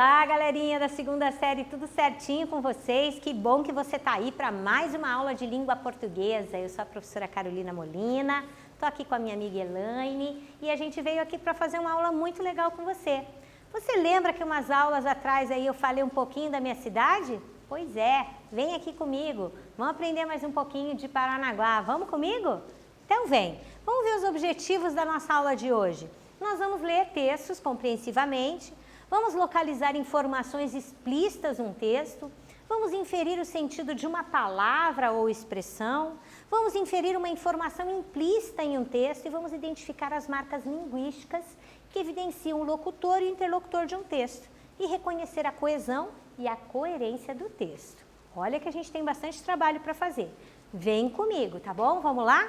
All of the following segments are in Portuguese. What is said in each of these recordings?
Olá, galerinha da segunda série, tudo certinho com vocês? Que bom que você está aí para mais uma aula de língua portuguesa. Eu sou a professora Carolina Molina, estou aqui com a minha amiga Elaine e a gente veio aqui para fazer uma aula muito legal com você. Você lembra que umas aulas atrás aí eu falei um pouquinho da minha cidade? Pois é, vem aqui comigo, vamos aprender mais um pouquinho de Paranaguá, vamos comigo? Então vem, vamos ver os objetivos da nossa aula de hoje. Nós vamos ler textos compreensivamente, vamos localizar informações explícitas num texto, vamos inferir o sentido de uma palavra ou expressão, vamos inferir uma informação implícita em um texto e vamos identificar as marcas linguísticas que evidenciam o locutor e o interlocutor de um texto e reconhecer a coesão e a coerência do texto. Olha que a gente tem bastante trabalho para fazer. Vem comigo, tá bom? Vamos lá?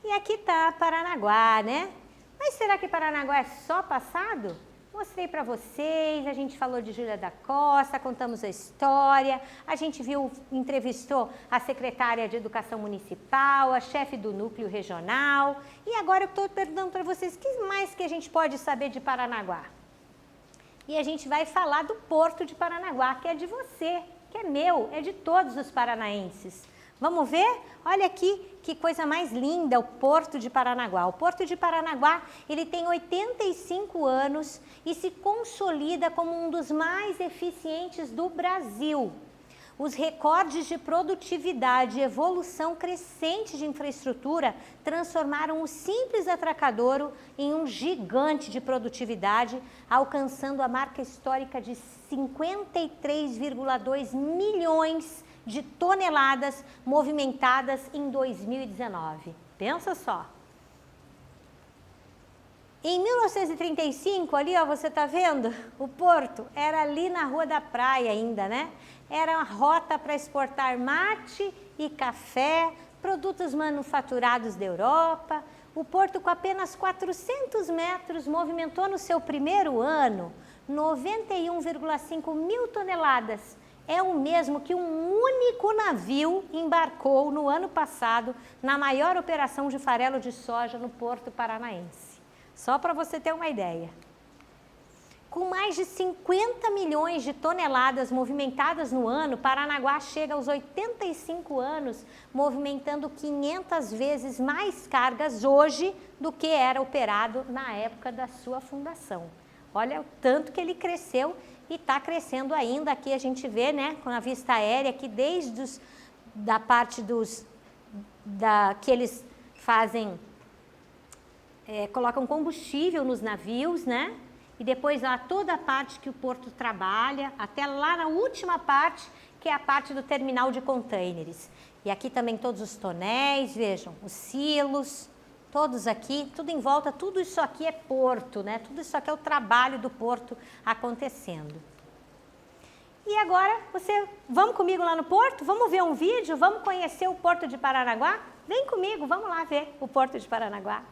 E aqui tá Paranaguá, né? Mas será que Paranaguá é só passado? Mostrei para vocês, a gente falou de Júlia da Costa, contamos a história, a gente entrevistou a secretária de Educação Municipal, a chefe do núcleo regional, e agora eu estou perguntando para vocês, o que mais que a gente pode saber de Paranaguá? E a gente vai falar do Porto de Paranaguá, que é de você, que é meu, é de todos os paranaenses. Vamos ver? Olha aqui que coisa mais linda, o Porto de Paranaguá. O Porto de Paranaguá, ele tem 85 anos e se consolida como um dos mais eficientes do Brasil. Os recordes de produtividade e evolução crescente de infraestrutura transformaram o simples atracadouro em um gigante de produtividade, alcançando a marca histórica de 53,2 milhões de toneladas movimentadas em 2019. Pensa só. Em 1935, ali ó, você tá vendo? O porto era ali na Rua da Praia ainda, né? Era uma rota para exportar mate e café, produtos manufaturados da Europa. O porto, com apenas 400 metros, movimentou no seu primeiro ano 91,5 mil toneladas. É o mesmo que um único navio embarcou no ano passado na maior operação de farelo de soja no Porto Paranaense. Só para você ter uma ideia. Com mais de 50 milhões de toneladas movimentadas no ano, Paranaguá chega aos 85 anos, movimentando 500 vezes mais cargas hoje do que era operado na época da sua fundação. Olha o tanto que ele cresceu e está crescendo ainda. Aqui a gente vê, né, com a vista aérea, que desde da parte que eles fazem, colocam combustível nos navios, né, e depois lá toda a parte que o porto trabalha, até lá na última parte, que é a parte do terminal de contêineres. E aqui também todos os tonéis, vejam, os silos, todos aqui, tudo em volta, tudo isso aqui é porto, né? Tudo isso aqui é o trabalho do porto acontecendo. E agora, vamos comigo lá no porto? Vamos ver um vídeo? Vamos conhecer o Porto de Paranaguá? Vem comigo, vamos lá ver o Porto de Paranaguá.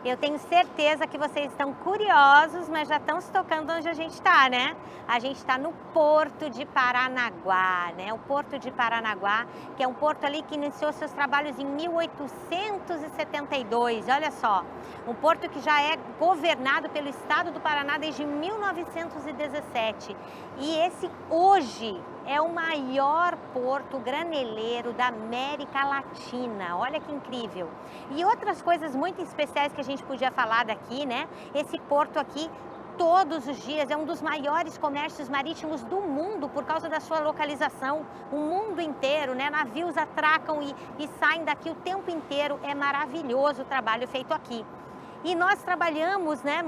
Eu tenho certeza que vocês estão curiosos, mas já estão se tocando onde a gente está, né? A gente está no Porto de Paranaguá, né? O Porto de Paranaguá, que é um porto ali que iniciou seus trabalhos em 1872, olha só. Um porto que já é governado pelo Estado do Paraná desde 1917. E esse hoje é o maior porto graneleiro da América Latina. Olha que incrível. E outras coisas muito especiais que a gente podia falar daqui, né? Esse porto aqui, todos os dias, é um dos maiores comércios marítimos do mundo por causa da sua localização. O mundo inteiro, né? Navios atracam e saem daqui o tempo inteiro. É maravilhoso o trabalho feito aqui. E nós trabalhamos, né,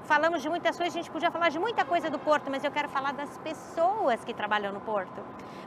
falamos de muitas coisas, a gente podia falar de muita coisa do porto, mas eu quero falar das pessoas que trabalham no porto.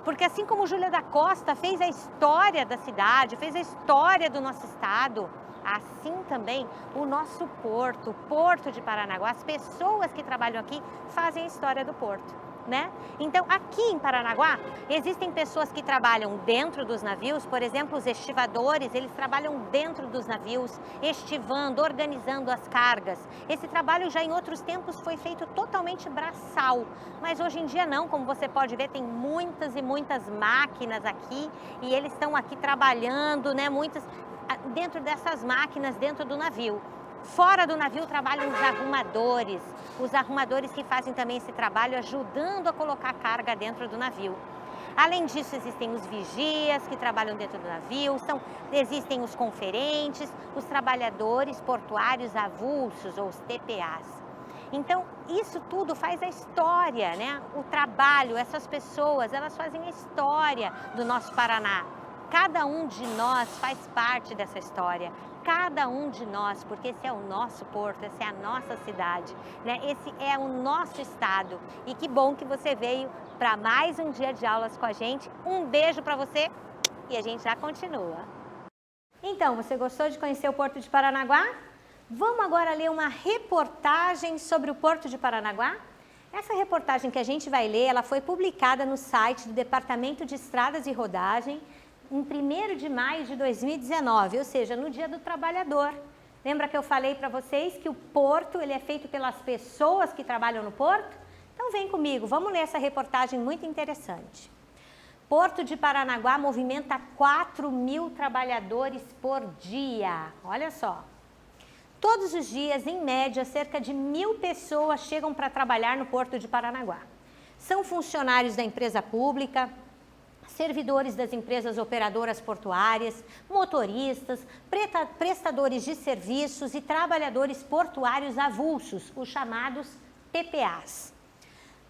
Porque assim como Júlia da Costa fez a história da cidade, fez a história do nosso estado, assim também o nosso porto, o Porto de Paranaguá, as pessoas que trabalham aqui fazem a história do porto, né? Então, aqui em Paranaguá, existem pessoas que trabalham dentro dos navios, por exemplo, os estivadores, eles trabalham dentro dos navios, estivando, organizando as cargas. Esse trabalho já em outros tempos foi feito totalmente braçal, mas hoje em dia não, como você pode ver, tem muitas e muitas máquinas aqui, e eles estão aqui trabalhando, né, muitas dentro dessas máquinas, dentro do navio. Fora do navio trabalham os arrumadores que fazem também esse trabalho ajudando a colocar carga dentro do navio. Além disso, existem os vigias que trabalham dentro do navio, existem os conferentes, os trabalhadores portuários avulsos, ou os TPAs. Então, isso tudo faz a história, né? O trabalho, essas pessoas, elas fazem a história do nosso Paraná. Cada um de nós faz parte dessa história, cada um de nós, porque esse é o nosso porto, essa é a nossa cidade, né? Esse é o nosso estado. E que bom que você veio para mais um dia de aulas com a gente. Um beijo para você e a gente já continua. Então, você gostou de conhecer o Porto de Paranaguá? Vamos agora ler uma reportagem sobre o Porto de Paranaguá? Essa reportagem que a gente vai ler, ela foi publicada no site do Departamento de Estradas e Rodagem, em 1º de maio de 2019, ou seja, no Dia do Trabalhador. Lembra que eu falei para vocês que o porto ele é feito pelas pessoas que trabalham no porto? Então vem comigo, vamos ler essa reportagem muito interessante. Porto de Paranaguá movimenta 4.000 trabalhadores por dia. Olha só. Todos os dias, em média, cerca de 1.000 pessoas chegam para trabalhar no Porto de Paranaguá. São funcionários da empresa pública, servidores das empresas operadoras portuárias, motoristas, prestadores de serviços e trabalhadores portuários avulsos, os chamados TPAs.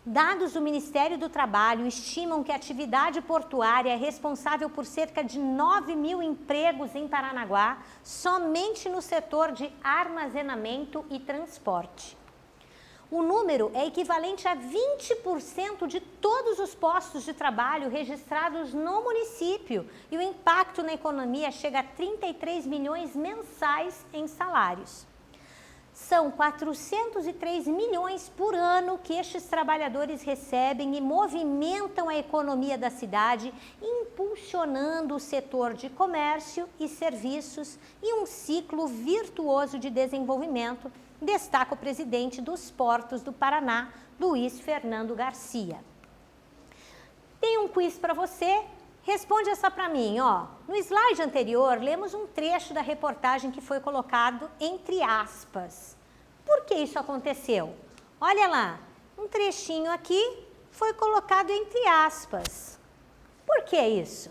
Dados do Ministério do Trabalho estimam que a atividade portuária é responsável por cerca de 9.000 empregos em Paranaguá, somente no setor de armazenamento e transporte. O número é equivalente a 20% de todos os postos de trabalho registrados no município e o impacto na economia chega a 33 milhões mensais em salários. São 403 milhões por ano que estes trabalhadores recebem e movimentam a economia da cidade, impulsionando o setor de comércio e serviços e um ciclo virtuoso de desenvolvimento, destaca o presidente dos Portos do Paraná, Luiz Fernando Garcia. Tem um quiz para você, responde essa para mim, ó. No slide anterior, lemos um trecho da reportagem que foi colocado entre aspas. Por que isso aconteceu? Olha lá, um trechinho aqui foi colocado entre aspas. Por que isso?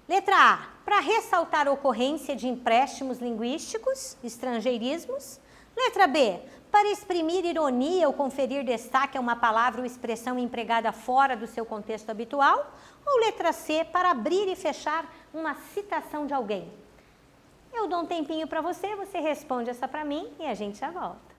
Letra A, para ressaltar a ocorrência de empréstimos linguísticos, estrangeirismos. Letra B, para exprimir ironia ou conferir destaque a uma palavra ou expressão empregada fora do seu contexto habitual. Ou letra C, para abrir e fechar uma citação de alguém. Eu dou um tempinho para você, você responde essa para mim e a gente já volta.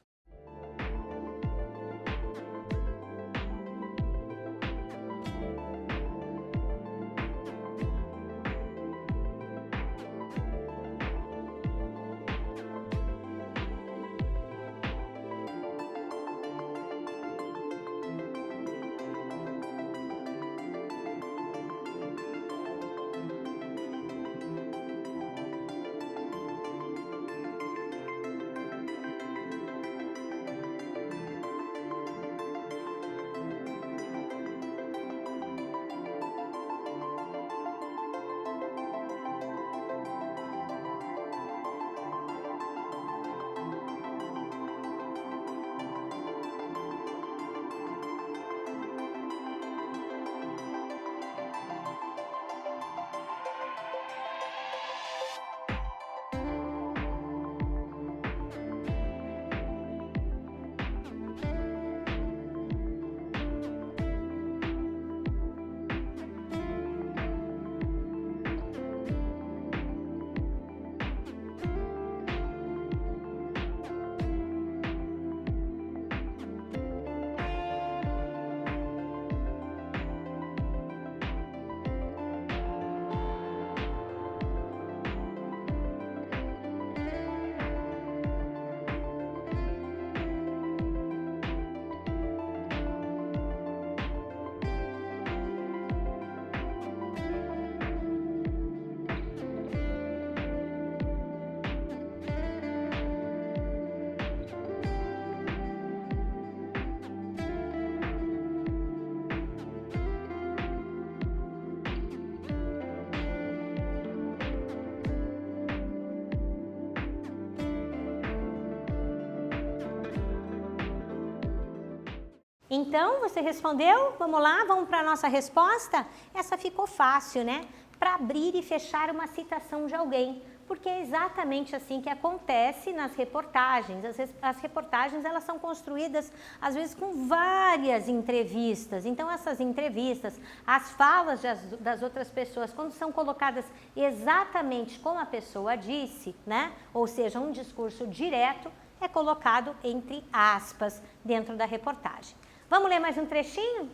Então, você respondeu? Vamos lá, vamos para a nossa resposta? Essa ficou fácil, né? Para abrir e fechar uma citação de alguém, porque é exatamente assim que acontece nas reportagens. As reportagens, elas são construídas, às vezes, com várias entrevistas. Então, essas entrevistas, as falas das outras pessoas, quando são colocadas exatamente como a pessoa disse, né? Ou seja, um discurso direto, é colocado entre aspas dentro da reportagem. Vamos ler mais um trechinho?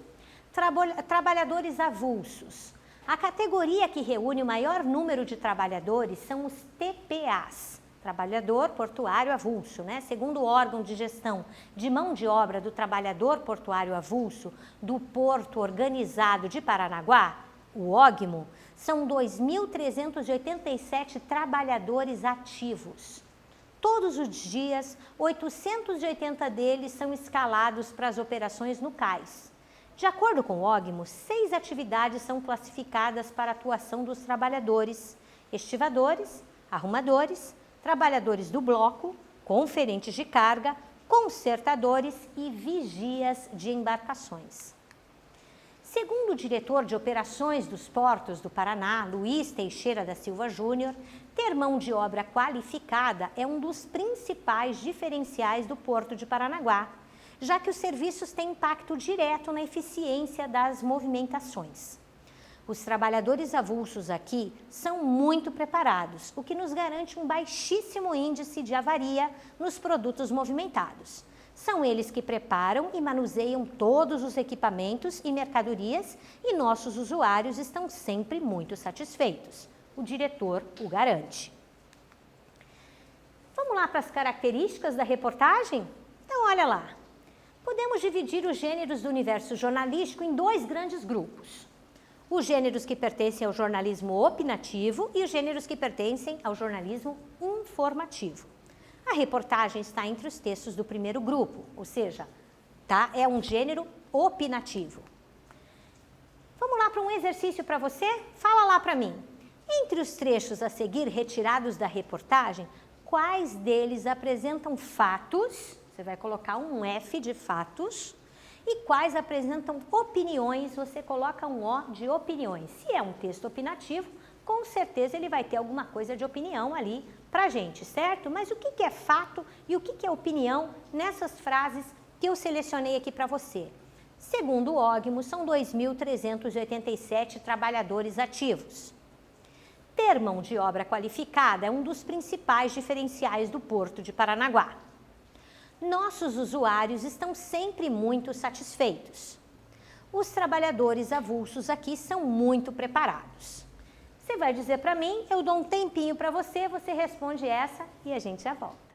Trabalhadores avulsos. A categoria que reúne o maior número de trabalhadores são os TPAs, Trabalhador Portuário Avulso, né? Segundo o órgão de gestão de mão de obra do Trabalhador Portuário Avulso do Porto Organizado de Paranaguá, o OGMO, são 2.387 trabalhadores ativos. Todos os dias, 880 deles são escalados para as operações no cais. De acordo com o OGMO, 6 atividades são classificadas para a atuação dos trabalhadores: estivadores, arrumadores, trabalhadores do bloco, conferentes de carga, consertadores e vigias de embarcações. Segundo o diretor de operações dos portos do Paraná, Luiz Teixeira da Silva Júnior, ter mão de obra qualificada é um dos principais diferenciais do Porto de Paranaguá, já que os serviços têm impacto direto na eficiência das movimentações. Os trabalhadores avulsos aqui são muito preparados, o que nos garante um baixíssimo índice de avaria nos produtos movimentados. São eles que preparam e manuseiam todos os equipamentos e mercadorias e nossos usuários estão sempre muito satisfeitos. O diretor o garante. Vamos lá para as características da reportagem? Então, olha lá. Podemos dividir os gêneros do universo jornalístico em 2 grandes grupos. Os gêneros que pertencem ao jornalismo opinativo e os gêneros que pertencem ao jornalismo informativo. A reportagem está entre os textos do primeiro grupo, ou seja, tá? É um gênero opinativo. Vamos lá para um exercício para você? Fala lá para mim. Entre os trechos a seguir retirados da reportagem, quais deles apresentam fatos? Você vai colocar um F de fatos. E quais apresentam opiniões? Você coloca um O de opiniões. Se é um texto opinativo, com certeza ele vai ter alguma coisa de opinião ali pra gente, certo? Mas o que é fato e o que é opinião nessas frases que eu selecionei aqui para você? Segundo o OGMO, são 2.387 trabalhadores ativos. Ter mão de obra qualificada é um dos principais diferenciais do Porto de Paranaguá. Nossos usuários estão sempre muito satisfeitos. Os trabalhadores avulsos aqui são muito preparados. Você vai dizer para mim, eu dou um tempinho para você, você responde essa e a gente já volta.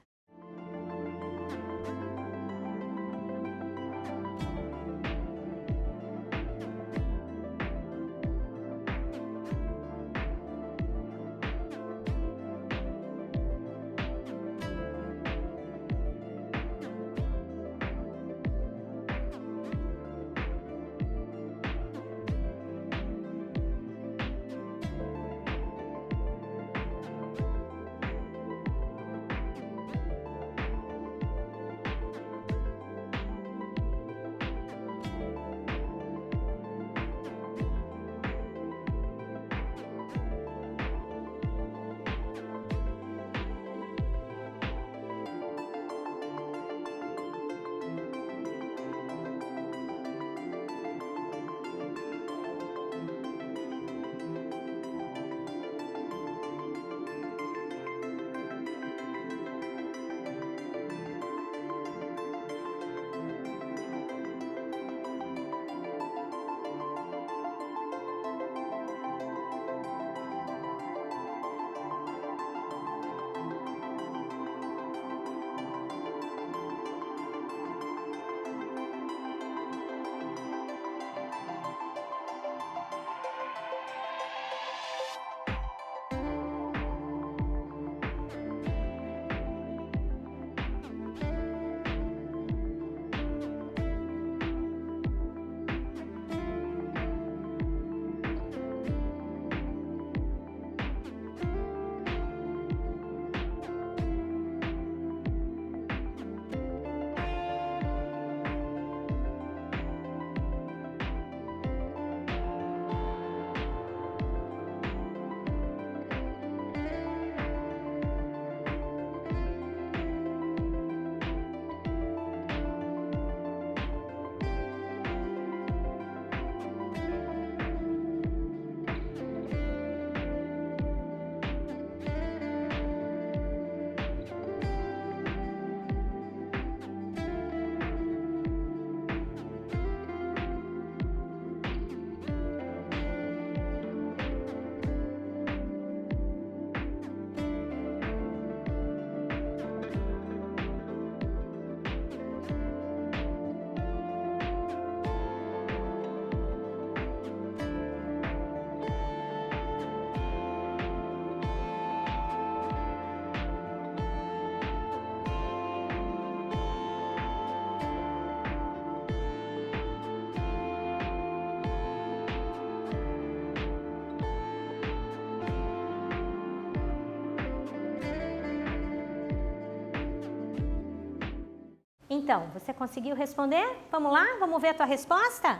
Então, você conseguiu responder? Vamos lá? Vamos ver a tua resposta?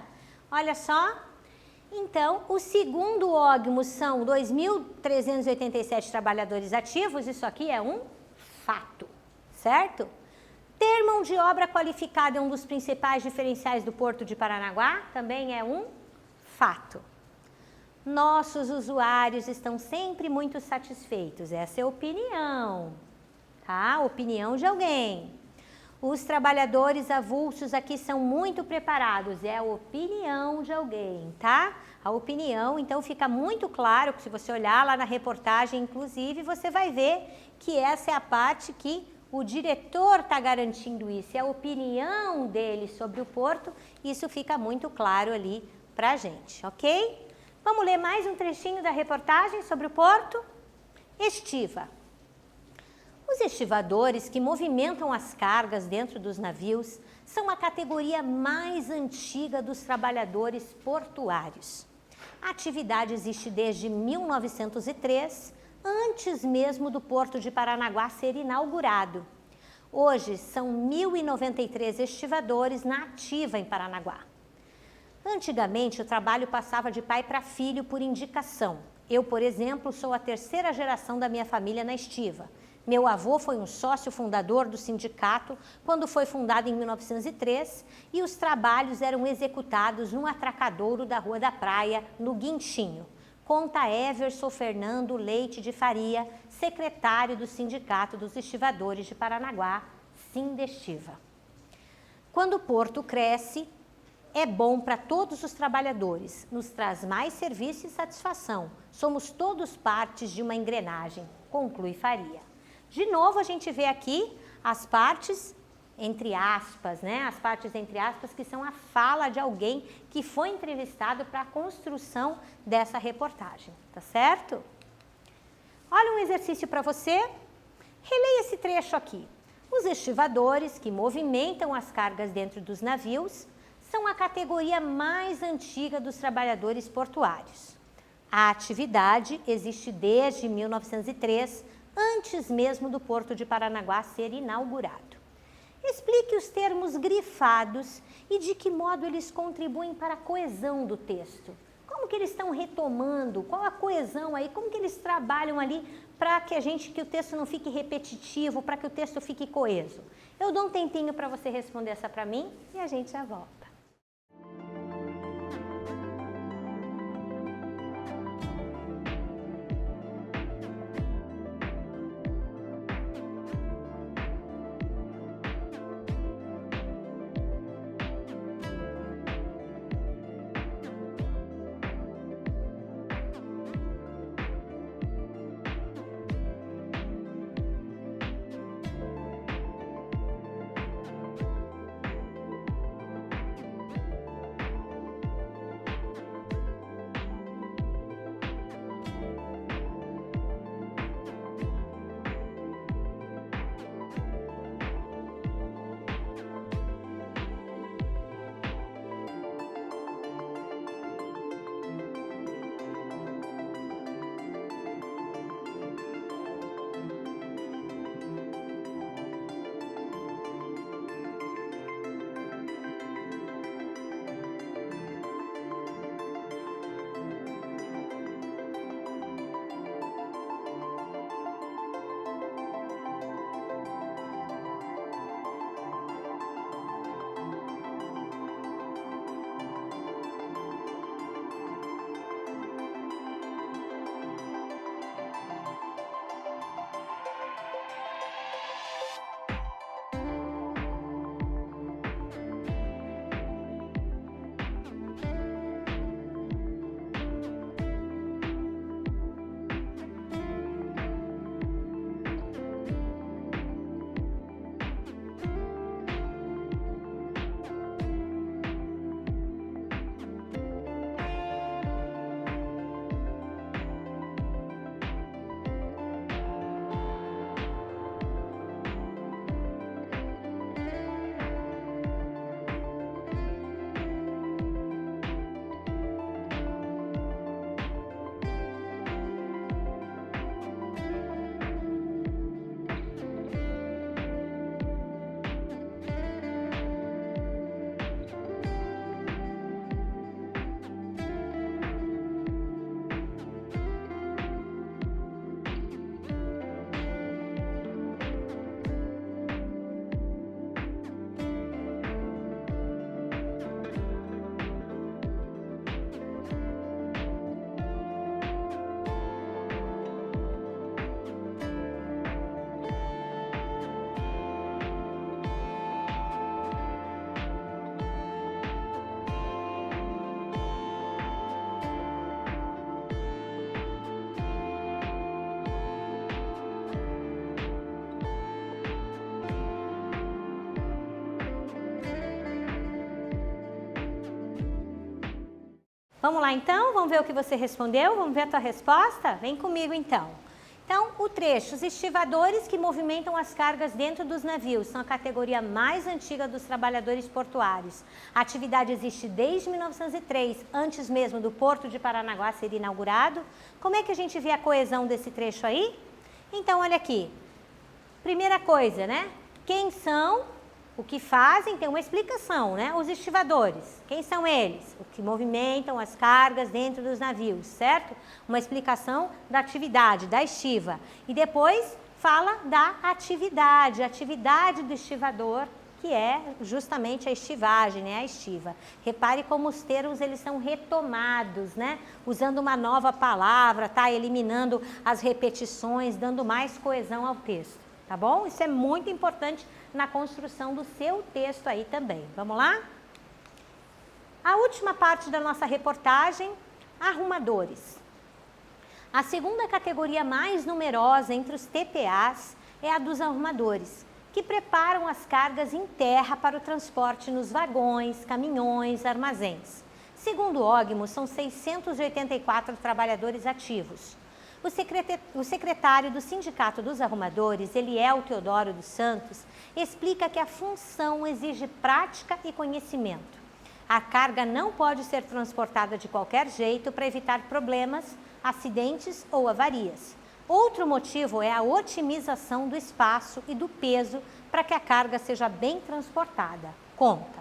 Olha só. Então, o segundo ógmo são 2.387 trabalhadores ativos, isso aqui é um fato, certo? Ter mão de obra qualificada é um dos principais diferenciais do Porto de Paranaguá, também é um fato. Nossos usuários estão sempre muito satisfeitos, essa é a opinião, tá? Opinião de alguém. Os trabalhadores avulsos aqui são muito preparados, é a opinião de alguém, tá? A opinião, então fica muito claro que se você olhar lá na reportagem, inclusive, você vai ver que essa é a parte que o diretor está garantindo isso, é a opinião dele sobre o Porto, isso fica muito claro ali pra gente, ok? Vamos ler mais um trechinho da reportagem sobre o Porto? Estiva. Os estivadores que movimentam as cargas dentro dos navios são a categoria mais antiga dos trabalhadores portuários. A atividade existe desde 1903, antes mesmo do Porto de Paranaguá ser inaugurado. Hoje são 1.093 estivadores na ativa em Paranaguá. Antigamente, o trabalho passava de pai para filho por indicação. Eu, por exemplo, sou a terceira geração da minha família na estiva. Meu avô foi um sócio fundador do sindicato quando foi fundado em 1903 e os trabalhos eram executados no atracadouro da Rua da Praia, no Guinchinho. Conta Everson Fernando Leite de Faria, secretário do Sindicato dos Estivadores de Paranaguá, Sindestiva. Quando o Porto cresce, é bom para todos os trabalhadores, nos traz mais serviço e satisfação. Somos todos partes de uma engrenagem, conclui Faria. De novo, a gente vê aqui as partes entre aspas, né? As partes entre aspas que são a fala de alguém que foi entrevistado para a construção dessa reportagem, tá certo? Olha um exercício para você. Releia esse trecho aqui. Os estivadores que movimentam as cargas dentro dos navios são a categoria mais antiga dos trabalhadores portuários. A atividade existe desde 1903, antes mesmo do Porto de Paranaguá ser inaugurado. Explique os termos grifados e de que modo eles contribuem para a coesão do texto. Como que eles estão retomando? Qual a coesão aí? Como que eles trabalham ali para que o texto não fique repetitivo, para que o texto fique coeso? Eu dou um tempinho para você responder essa para mim e a gente já volta. Vamos lá então? Vamos ver o que você respondeu? Vamos ver a tua resposta? Vem comigo então. Então, o trecho, os estivadores que movimentam as cargas dentro dos navios são a categoria mais antiga dos trabalhadores portuários. A atividade existe desde 1903, antes mesmo do Porto de Paranaguá ser inaugurado. Como é que a gente vê a coesão desse trecho aí? Então, olha aqui. Primeira coisa, né? Quem são, o que fazem, tem uma explicação, né? Os estivadores. Quem são eles? O que movimentam as cargas dentro dos navios, certo? Uma explicação da atividade, da estiva. E depois fala da atividade, a atividade do estivador, que é justamente a estivagem, né? A estiva. Repare como os termos eles são retomados, né? Usando uma nova palavra, tá? Eliminando as repetições, dando mais coesão ao texto, tá bom? Isso é muito importante na construção do seu texto aí também. Vamos lá? A última parte da nossa reportagem, arrumadores. A segunda categoria mais numerosa entre os TPAs é a dos arrumadores, que preparam as cargas em terra para o transporte nos vagões, caminhões, armazéns. Segundo o OGMO, são 684 trabalhadores ativos. O secretário do Sindicato dos Arrumadores, Eliel Teodoro dos Santos, explica que a função exige prática e conhecimento. A carga não pode ser transportada de qualquer jeito para evitar problemas, acidentes ou avarias. Outro motivo é a otimização do espaço e do peso para que a carga seja bem transportada. Conta.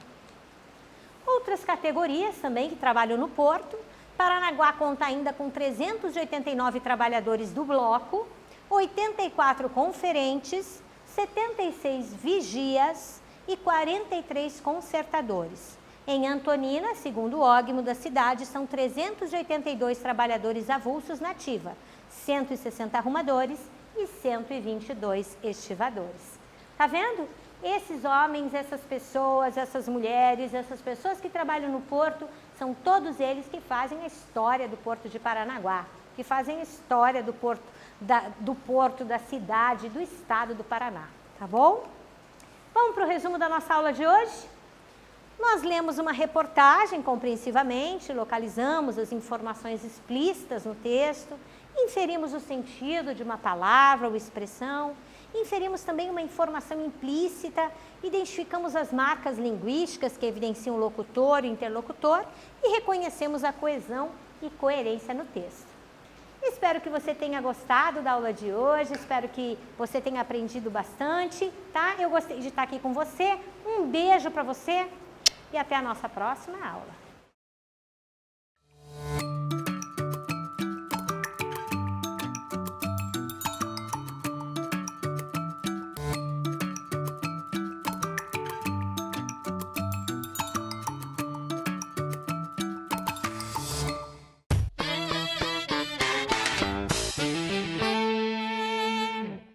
Outras categorias também que trabalham no porto. Paranaguá conta ainda com 389 trabalhadores do bloco, 84 conferentes, 76 vigias e 43 consertadores. Em Antonina, segundo o OGMO da cidade, são 382 trabalhadores avulsos na ativa, 160 arrumadores e 122 estivadores. Tá vendo? Esses homens, essas pessoas, essas mulheres, essas pessoas que trabalham no porto, são todos eles que fazem a história do Porto de Paranaguá, que fazem a história do porto, da cidade, do estado do Paraná, tá bom? Vamos para o resumo da nossa aula de hoje? Nós lemos uma reportagem compreensivamente, localizamos as informações explícitas no texto, inferimos o sentido de uma palavra ou expressão, inferimos também uma informação implícita, identificamos as marcas linguísticas que evidenciam o locutor e interlocutor e reconhecemos a coesão e coerência no texto. Espero que você tenha gostado da aula de hoje, espero que você tenha aprendido bastante, tá? Eu gostei de estar aqui com você, um beijo para você e até a nossa próxima aula.